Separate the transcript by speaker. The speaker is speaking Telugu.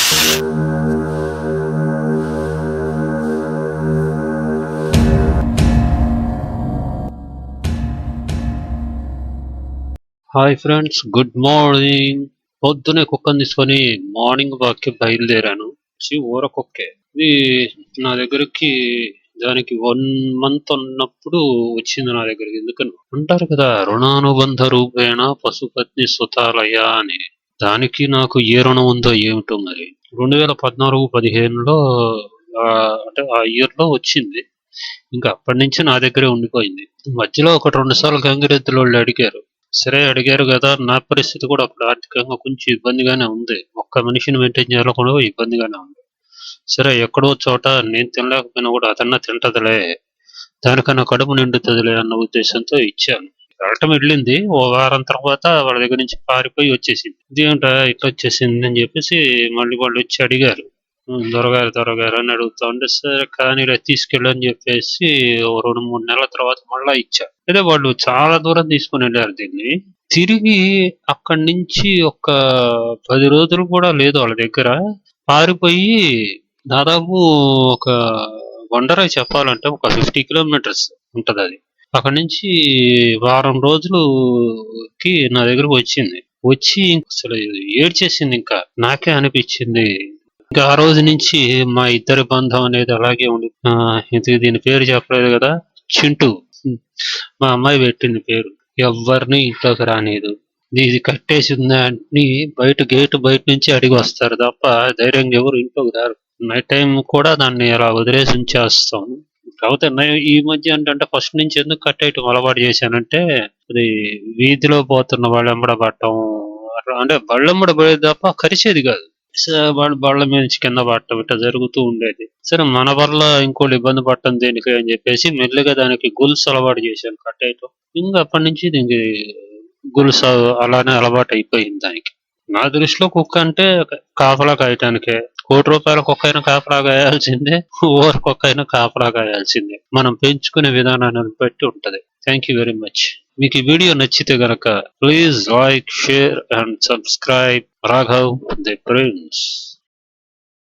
Speaker 1: Hi friends, good morning. పొద్దునే కుక్కని తీసుకొని మార్నింగ్ వాక్కి బయలుదేరాను. ఊర కుక్కే ఇది. నా దగ్గరికి దానికి 1 month ఉన్నప్పుడు వచ్చింది నా దగ్గరికి. ఎందుకని అంటారు కదా, రుణానుబంధ రూపేణ పశుపత్ని సుతాలయ అని. దానికి నాకు ఏ రుణం ఉందో ఏమిటో మరి. 2014-15లో అంటే ఆ ఇయర్ లో వచ్చింది. ఇంకా అప్పటి నుంచి నా దగ్గరే ఉండిపోయింది. మధ్యలో 1-2 సార్లు గంగిరెద్దుల వాళ్ళు అడిగారు. సరే అడిగారు కదా, నా పరిస్థితి కూడా అప్పుడు ఆర్థికంగా కొంచెం ఇబ్బందిగానే ఉంది. ఒక్క మనిషిని మెయింటైన్ చేయాలో కూడా ఇబ్బందిగానే ఉంది. సరే ఎక్కడో చోట నేను తినలేకపోయినా కూడా అదన్నా తింటదిలే, దానికన్నా కడుపు నిండుతుందిలే అన్న ఉద్దేశంతో ఇచ్చాను. వెళ్ళటం వెళ్ళింది. ఓ వారం తర్వాత వాళ్ళ దగ్గర నుంచి పారిపోయి వచ్చేసింది. ఇదేంటా ఇట్లా వచ్చేసింది అని చెప్పేసి మళ్ళీ వాళ్ళు వచ్చి అడిగారు. దొరగారు అని అడుగుతా ఉంటే, సరే కానీ తీసుకెళ్ళు అని చెప్పేసి ఓ 2-3 నెలల తర్వాత మళ్ళా ఇచ్చా. అయితే వాళ్ళు చాలా దూరం తీసుకుని వెళ్ళారు దీన్ని. తిరిగి అక్కడి నుంచి ఒక 10 రోజులు కూడా లేదు వాళ్ళ దగ్గర. పారిపోయి దాదాపు ఒక వండరాయి చెప్పాలంటే ఒక 50 kilometers ఉంటది అది. అక్కడి నుంచి వారం రోజులుకి నా దగ్గరకు వచ్చింది. వచ్చి అసలు ఏడ్చేసింది. ఇంకా నాకే అనిపించింది. ఇంకా ఆ రోజు నుంచి మా ఇద్దరి బంధం అనేది అలాగే ఉంది. ఇంతకీ దీని పేరు చెప్పలేదు కదా, చింటూ. మా అమ్మాయి పెట్టింది పేరు. ఎవరిని ఇంట్లోకి రానిదు. ఇది కట్టేసిందని గేటు బయట నుంచి అడిగి వస్తారు తప్ప ధైర్యంగా ఎవరు ఇంట్లోకి రారు. నైట్ టైం కూడా దాన్ని అలా వదిలేసి ఉంచేస్తాం. కాకపోతే ఈ మధ్య ఏంటంటే ఫస్ట్ నుంచి ఎందుకు కట్టేయటం అలవాటు చేశానంటే, అది వీధిలో పోతున్న వాళ్ళు ఎంబడ పడటం, అంటే బళ్ళెంబడ పడేది తప్ప కరిచేది కాదు. వాళ్ళు బళ్ళ మీద నుంచి కింద పడటం ఇట్లా జరుగుతూ ఉండేది. సరే మన వల్ల ఇంకోళ్ళు ఇబ్బంది పడటం దేనికి అని చెప్పేసి మెల్లిగా దానికి గొలుసు అలవాటు చేశాను కట్టేయటం. ఇంకా అప్పటి నుంచి దీనికి గొలుసు అలానే అలవాటు అయిపోయింది దానికి. నా దృష్టిలో కుక్క అంటే కాపలా కాయటానికే. ₹1,00,00,000 కుక్క అయినా కాపలా కాయాల్సిందే, ఊర కుక్క అయినా కాపలా కాయాల్సిందే. మనం పెంచుకునే విధానాన్ని బట్టి ఉంటది. Thank you very much. మీకు ఈ వీడియో నచ్చితే గనక please like, share and subscribe Raghav the prince.